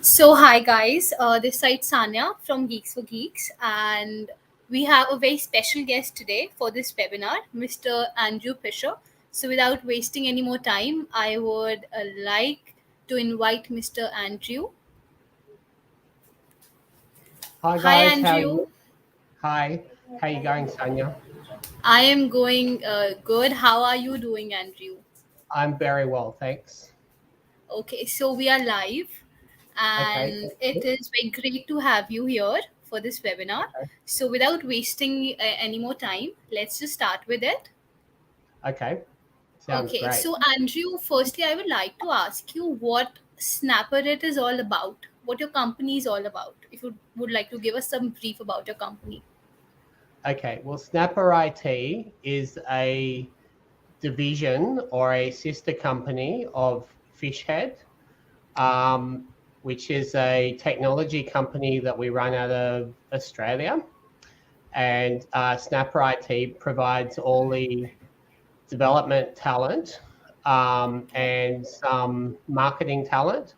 So, hi guys, this side Sanya from Geeks for Geeks, and we have a very special guest today for this webinar, Mr. Andrew Fisher. So, without wasting any more time, I would like to invite Mr. Andrew. Hi Hi, guys, how are Andrew. you? Hi, how you going, Sonia? I am going good. How are you doing, Andrew? I'm very well, thanks. Okay, so we are live, Okay, and that's it good. is very great to have you here for this webinar. Okay, So, without wasting any more time, let's just start with it. okay, sounds Okay, great. so Andrew, firstly, I would like to ask you what SNAPPERIT is all about, what your company is all about. If you would like to give us some brief about your company. Okay, well, Snapper IT is a division or a sister company of Fishhead, um, which is a technology company that we run out of Australia. And Snapper IT provides all the development talent and some marketing talent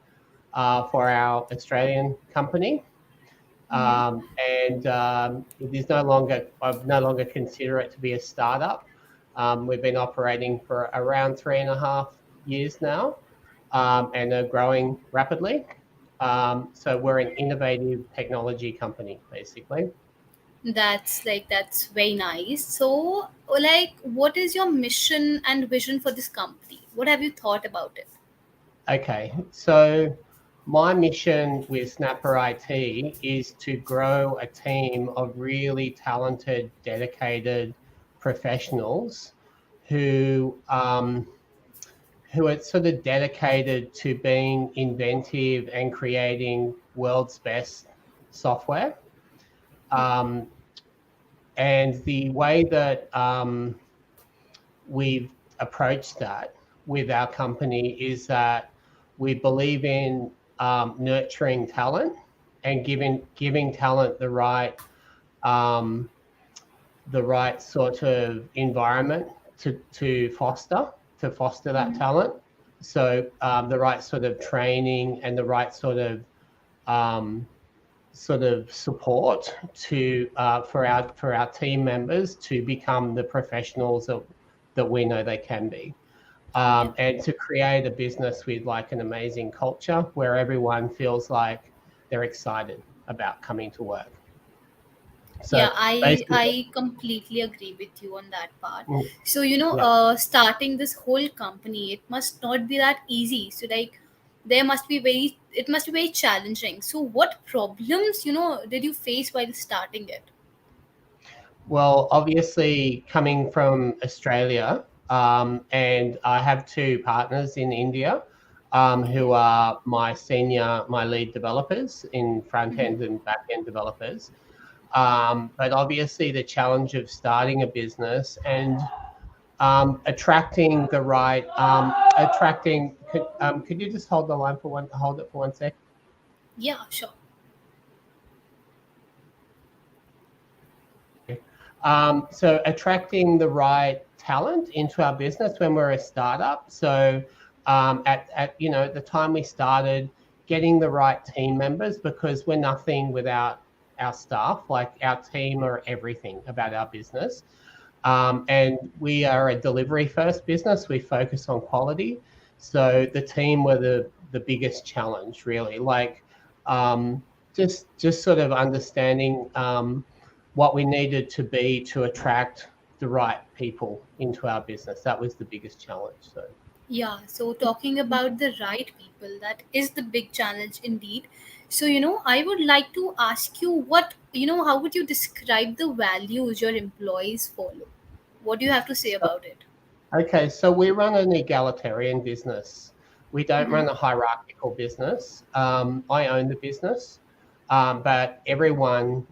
for our Australian company. Mm-hmm. It is no longer, I no longer consider it to be a startup. We've been operating for around 3.5 years now and are growing rapidly. So we're an innovative technology company, basically. That's very nice. So, like, what is your mission and vision for this company? What have you thought about it? Okay, so my mission with Snapper IT is to grow a team of really talented, dedicated professionals who who are sort of dedicated to being inventive and creating world's best software. Um, and the way that we've approached that with our company is that we believe in nurturing talent and giving talent um, the right sort of environment to foster that talent. So the right sort of training and the right um, sort of support to for our team members to become the professionals that we know they can be. Yeah. And to create a business with like an amazing culture where everyone feels like they're excited about coming to work. Yeah, So I basically, completely agree with you on that part. mm, So, yeah. starting this whole company, it must not be that easy. So, like, it must be very challenging. So, what problems, did you face while starting it? Well, obviously, coming from Australia, and I have two partners in India who are my lead developers in front Hmm. end and back end developers. But obviously, the challenge of starting a business and attracting the right, attracting. Could you just hold it for 1 sec? Yeah, sure. So attracting the right talent into our business when we're a startup. So at the time we started, getting the right team members because we're nothing without our staff. Like our team are everything about our business. And we are a delivery first business. We focus on quality. So the team were the biggest challenge, really. Like just sort of understanding what we needed to be to attract the right people into our business. That was the biggest challenge. So Yeah, so talking about the right people, that is the big challenge indeed. So, I would like to ask you how would you describe the values your employees follow? What do you have to say so about it? okay, so we run an egalitarian business. We don't Mm-hmm. run a hierarchical business. I own the business, but everyone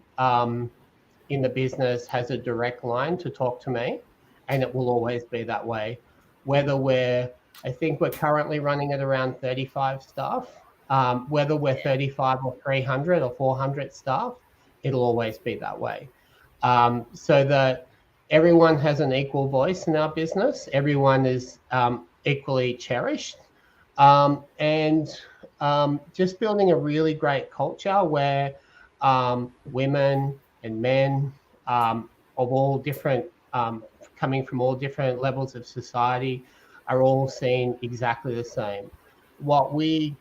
in the business has a direct line to talk to me, and it will always be that way. Whether I think we're currently running at around 35 staff, whether we're 35 or 300 or 400 staff, it'll always be that way. So that everyone has an equal voice in our business, everyone is equally cherished. And just building a really great culture where women and men of all different, coming from all different levels of society, are all seen exactly the same. What we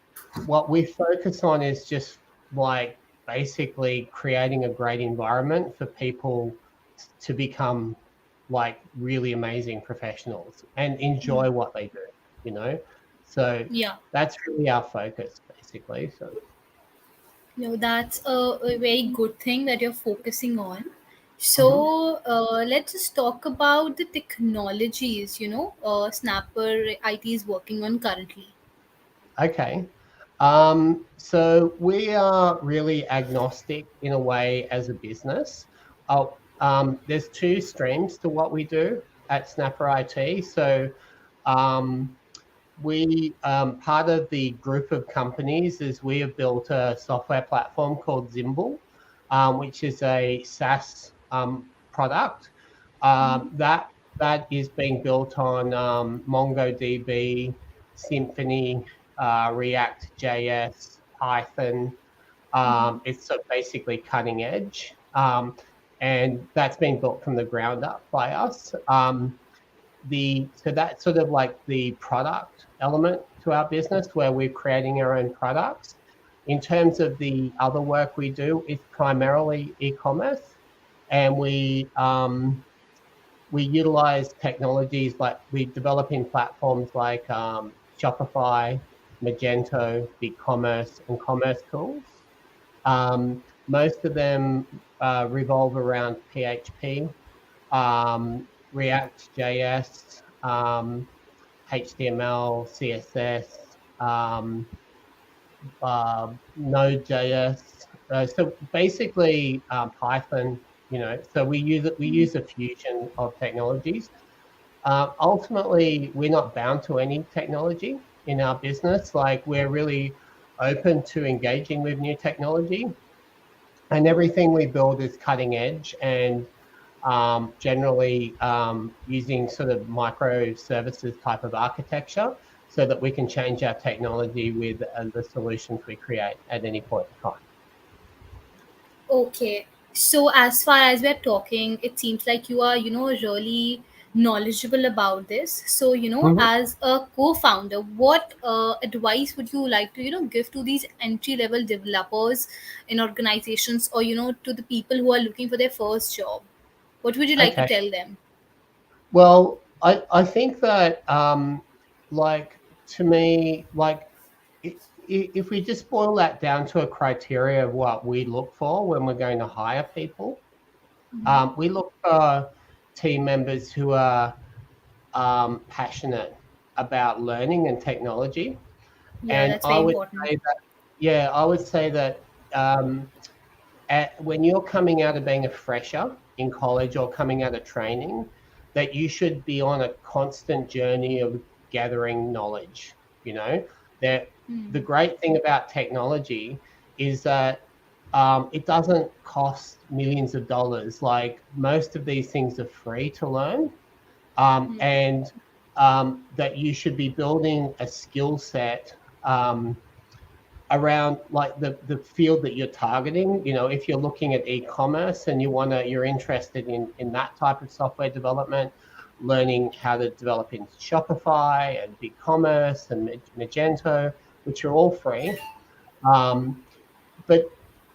what we focus on is just like basically creating a great environment for people to become like really amazing professionals and enjoy what they do, you know. So Yeah. that's really our focus, basically. So, No, that's a very good thing that you're focusing on. mhm. So let's just talk about the technologies, Snapper IT is working on currently. Okay. So we are really agnostic in a way as a business. There's two streams to what we do at Snapper IT. So um, we part of the group of companies is we have built a software platform called Zimble, which is a SaaS product that is being built on MongoDB, Symfony, React JS, Python. It's so basically cutting edge, and that's been built from the ground up by us. So that's sort of like the product element to our business where we're creating our own products. In terms of the other work we do, it's primarily e-commerce, and we utilize technologies like we develop in platforms like Shopify, Magento, BigCommerce, and Commerce Tools. Most of them revolve around PHP, React JS, HTML, CSS, um, Node.js. So basically, Python. So we use a fusion of technologies. Ultimately, we're not bound to any technology in our business. Like we're really open to engaging with new technology, and everything we build is cutting edge and generally using sort of microservices type of architecture so that we can change our technology with the solutions we create at any point in time. Okay. So as far as we're talking, it seems like you are, really knowledgeable about this. So, Mhm. as a co-founder, what advice would you like to, give to these entry-level developers in organizations, or, to the people who are looking for their first job? What would you like to Okay. tell them? Well, I think that like to me, like if we just boil that down to a criteria of what we look for when we're going to hire people, we look for team members who are passionate about learning and technology. Yeah, And that's very important. I would say that when you're coming out of being a fresher in college or coming out of training, that you should be on a constant journey of gathering knowledge. You know, that the great thing about technology is that it doesn't cost millions of dollars. Like most of these things are free to learn, and that you should be building a skill set around like the field that you're targeting. If you're looking at e-commerce and you're interested in that type of software development, learning how to develop in Shopify and BigCommerce and Magento, which are all free. Um, but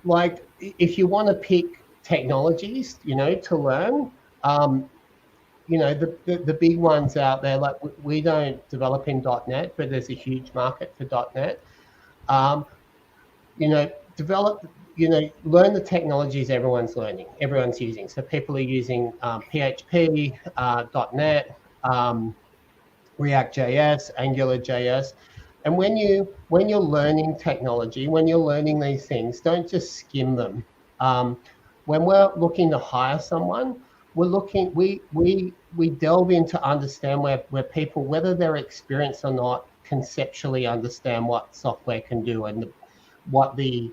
like if you want to pick technologies, to learn, um, the big ones out there, like we don't develop in .NET, but there's a huge market for .NET. Um, develop, learn the technologies everyone's using. So people are using PHP, .NET, React.js, AngularJS. And when you're learning technology, when you're learning these things, don't just skim them. Um, when we're looking to hire someone, we delve in to understand where people, whether they're experienced or not, conceptually understand what software can do and what the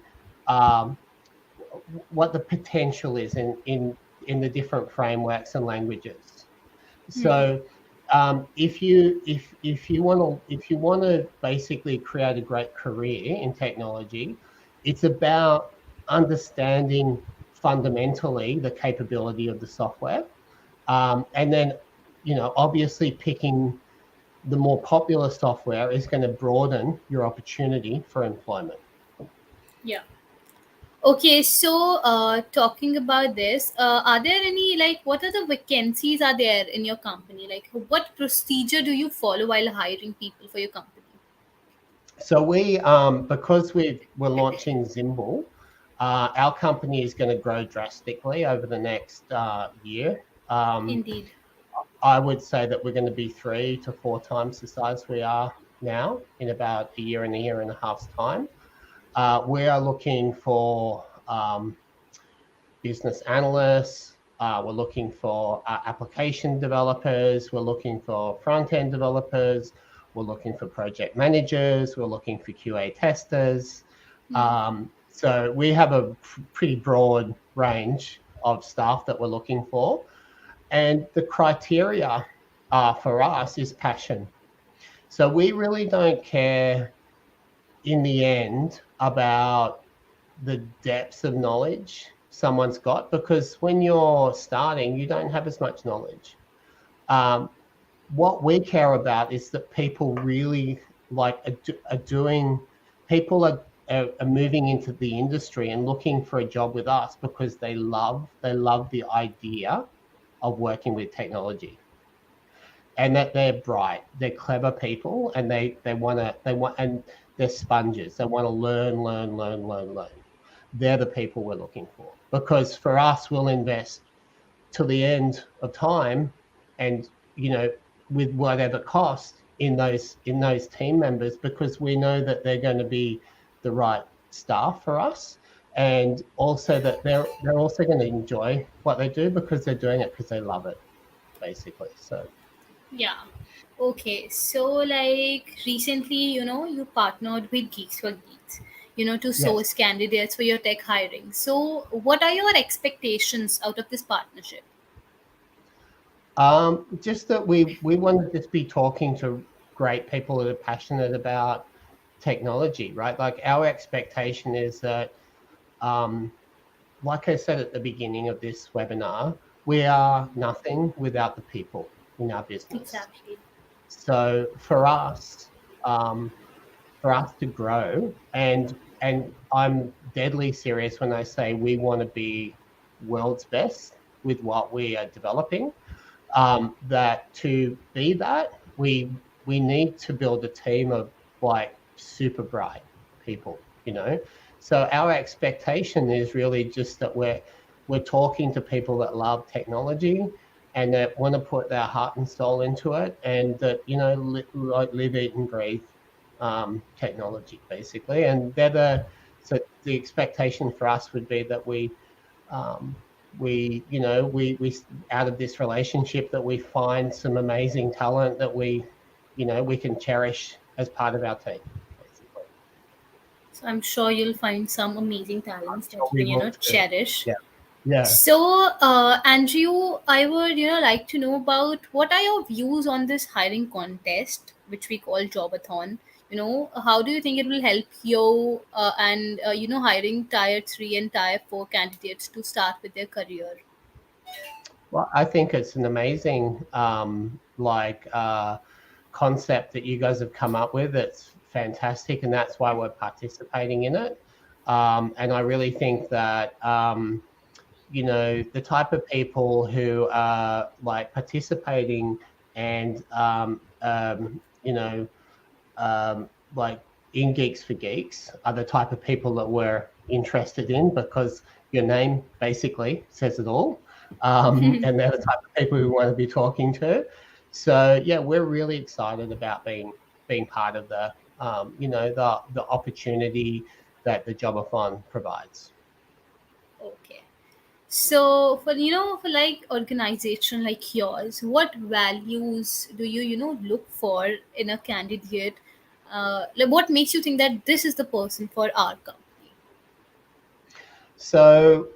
um, what the potential is in the different frameworks and languages. So if you want to basically create a great career in technology, it's about understanding fundamentally the capability of the software, and then obviously picking the more popular software is going to broaden your opportunity for employment. Yeah. Okay, so talking about this, are there any, like, what are the vacancies are there in your company? Like, what procedure do you follow while hiring people for your company? So because we're launching Zimble, our company is going to grow drastically over the next year. Um, Indeed. I would say that we're going to be 3 to 4 times the size we are now in about a year and a half's time. We are looking for business analysts. We're looking for application developers. We're looking for front end developers. We're looking for project managers. We're looking for QA testers. Hmm. So we have a pretty broad range of staff that we're looking for. And the criteria for us is passion. So we really don't care in the end about the depths of knowledge someone's got, because when you're starting, you don't have as much knowledge. Um, what we care about is that people really are doing, people are moving into the industry and looking for a job with us because they love the idea of working with technology, and that they're bright, they're clever people, and they want they're sponges. They want to learn. They're the people we're looking for, because for us, we'll invest till the end of time, and with whatever cost in those team members, because we know that they're going to be the right staff for us, and also that they're also going to enjoy what they do because they're doing it because they love it, basically. So Yeah. Okay, so like recently, you partnered with Geeks for Geeks, to yes. source candidates for your tech hiring. So, what are your expectations out of this partnership? Just that we want to just be talking to great people that are passionate about technology, right? Like, our expectation is that, um, like I said at the beginning of this webinar, we are nothing without the people in our business. Exactly. So um, for us to grow, and I'm deadly serious when I say we want to be world's best with what we are developing, that to be that, we need to build a team of like super bright people. So our expectation is really just that we're talking to people that love technology and that want to put their heart and soul into it, and that like live, eat, and breathe technology, basically. And so the expectation for us would be that um, we out of this relationship, that we find some amazing talent that we can cherish as part of our team, basically. So, I'm sure you'll find some amazing I'm talents that sure you we can, will too. cherish. Yeah. Yeah. So, Andrew, I would, like to know about what are your views on this hiring contest, which we call Job-a-thon. How do you think it will help you and hiring tier 3 and tier 4 candidates to start with their career? Well, I think it's an amazing concept that you guys have come up with. It's fantastic, and that's why we're participating in it. And I really think that the type of people who are like participating and like in Geeks for Geeks are the type of people that we're interested in, because your name basically says it all. And they're the type of people we want to be talking to. So yeah, we're really excited about being part of the opportunity that the Job-a-thon provides. Okay. So for like organization like yours, what values do you look for in a candidate? Like, what makes you think that this is the person for our company? So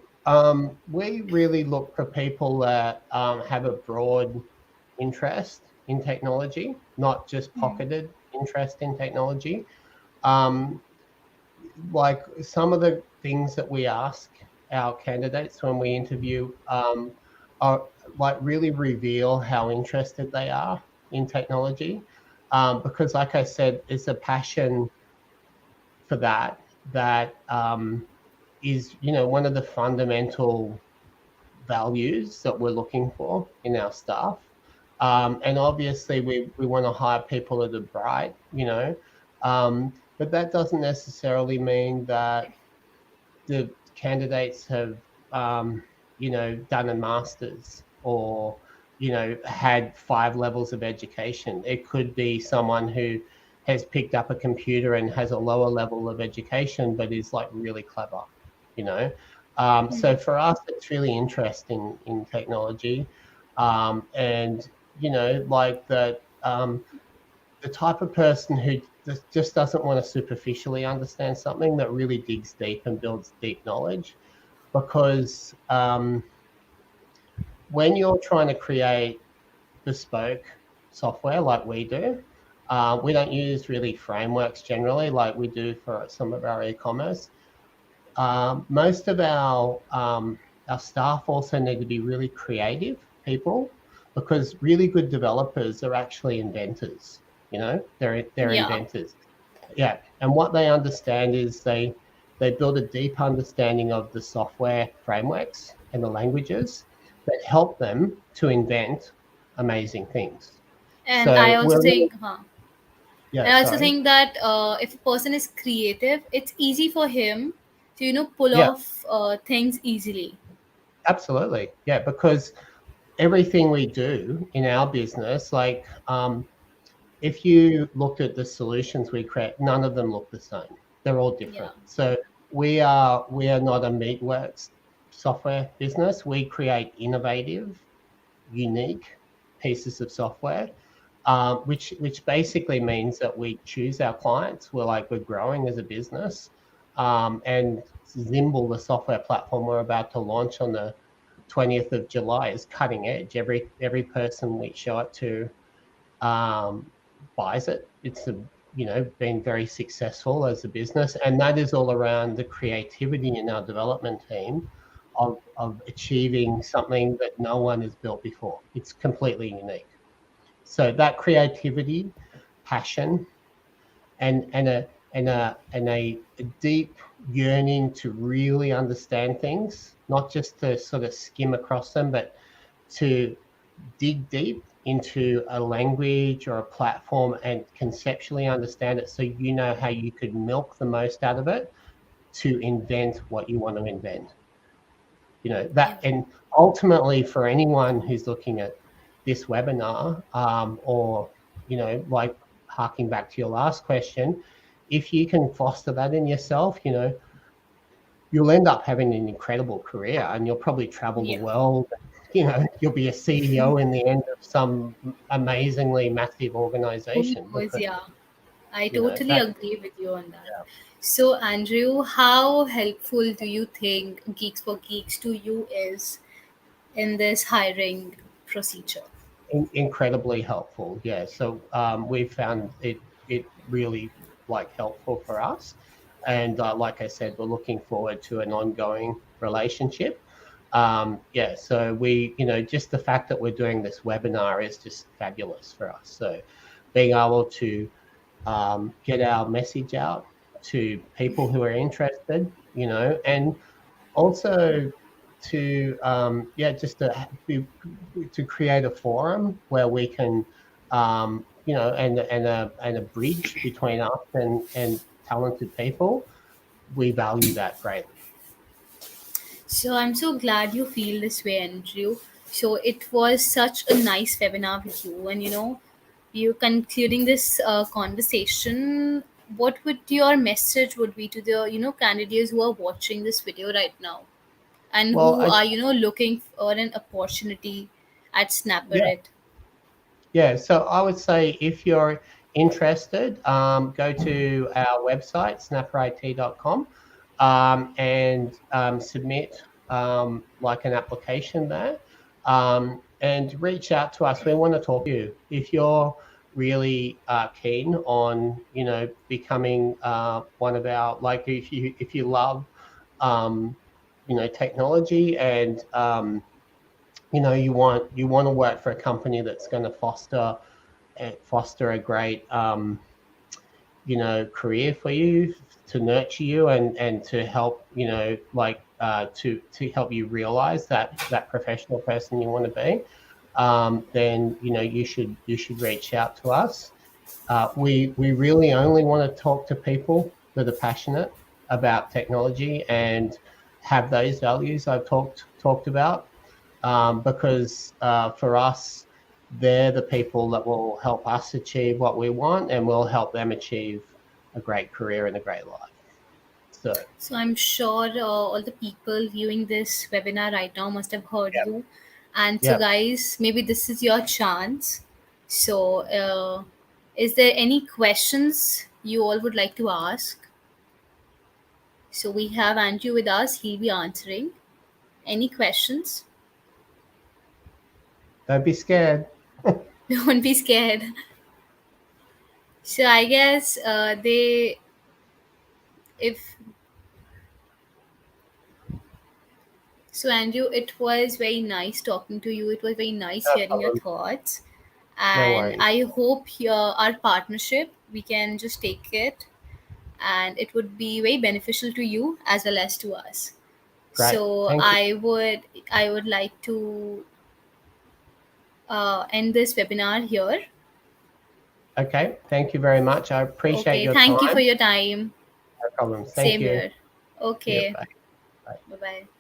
we really look for people that have a broad interest. in technology, not just pocketed interest in technology. Um, like some of the things that we ask our candidates when we interview are like really reveal how interested they are in technology, because like I said, it's a passion for that is, you know, one of the fundamental values that we're looking for in our staff. And obviously, we want to hire people that are bright, you know, but that doesn't necessarily mean that the candidates have, you know, done a master's or, you know, had 5 levels of education. It could be someone who has picked up a computer and has a lower level of education, but is like really clever, you know. So for us, it's really interesting in technology, and you know, like that. The type of person who just doesn't want to superficially understand something, that really digs deep and builds deep knowledge. Because when you're trying to create bespoke software like we do, we don't use really frameworks generally like we do for some of our e-commerce. Most of our staff also need to be really creative people, because really good developers are actually inventors. You know, they're Yeah. inventors. Yeah, and what they understand is they build a deep understanding of the software frameworks and the languages that help them to invent amazing things. And I So also we're really, think, yeah, and I also sorry, think that if a person is creative, it's easy for him to, pull yeah, off things easily. absolutely, yeah, because everything we do in our business, like if you looked at the solutions we create, none of them look the same. They're all Yeah. different. So we are not a meatworks software business. We create innovative, unique pieces of software, which basically means that we choose our clients. We're growing as a business, and Zimble, the software platform we're about to launch on the 20th of July, is cutting edge. Every person we show it to um, buys it. It's been very successful as a business, and that is all around the creativity in our development team of achieving something that no one has built before. It's completely unique. So that creativity, passion, and a deep yearning to really understand things, not just to sort of skim across them, but to dig deep into a language or a platform and conceptually understand it, so you know how you could milk the most out of it to invent what you want to invent. You know that, and ultimately for anyone who's looking at this webinar, or like harking back to your last question, if you can foster that in yourself, you'll end up having an incredible career, and you'll probably travel the Yeah. world. You'll be a CEO in the end of some amazingly massive Who organization, knows? because Yeah. I totally that. agree with you on that. So, Andrew, how helpful do you think Geeks for Geeks to you is in this hiring procedure? Incredibly helpful. Yeah. So we've found it really like helpful for us, and like I said, we're looking forward to an ongoing relationship. Yeah. So just the fact that we're doing this webinar is just fabulous for us. So being able to get our message out to people who are interested, and also to just to create a forum where we can and a bridge between us and talented people. We value that greatly. So I'm so glad you feel this way, Andrew. So it was such a nice webinar with you, and you concluding this conversation. What would your message would be to the candidates who are watching this video right now and Well, who are looking for an opportunity at yeah, SNAPPERIT? yeah. So I would say if you're interested, go to our website, snapperit.com, and submit like an application there. and reach out to us. We want to talk to you. If you're really keen on, becoming one of our, like, if you love, technology, and you want to work for a company that's going to foster a great career for you, to nurture you, and to help, to help you realize that professional person you want to be, then you should reach out to us. We really only want to talk to people that are passionate about technology and have those values I've talked about, because for us, they're the people that will help us achieve what we want, and we'll help them achieve a great career and a great life. So, So I'm sure all the people viewing this webinar right now must have heard yeah, you. And so, yeah, guys, maybe this is your chance. So, is there any questions you all would like to ask? So we have Andrew with us. He'll be answering. Any questions? don't be scared. Don't be scared. So I guess if so, Andrew, it was very nice talking to you. It was very nice No hearing your problem. thoughts. No And worries. I hope our partnership, we can just take it, and it would be very beneficial to you as well as to us. Great. So Thank you. I would like to end this webinar here. Okay. Thank you very much. I appreciate Okay, your thank you for time. your time. No problems. Thank Same you. here. Yeah. Okay, Bye. Bye. bye bye.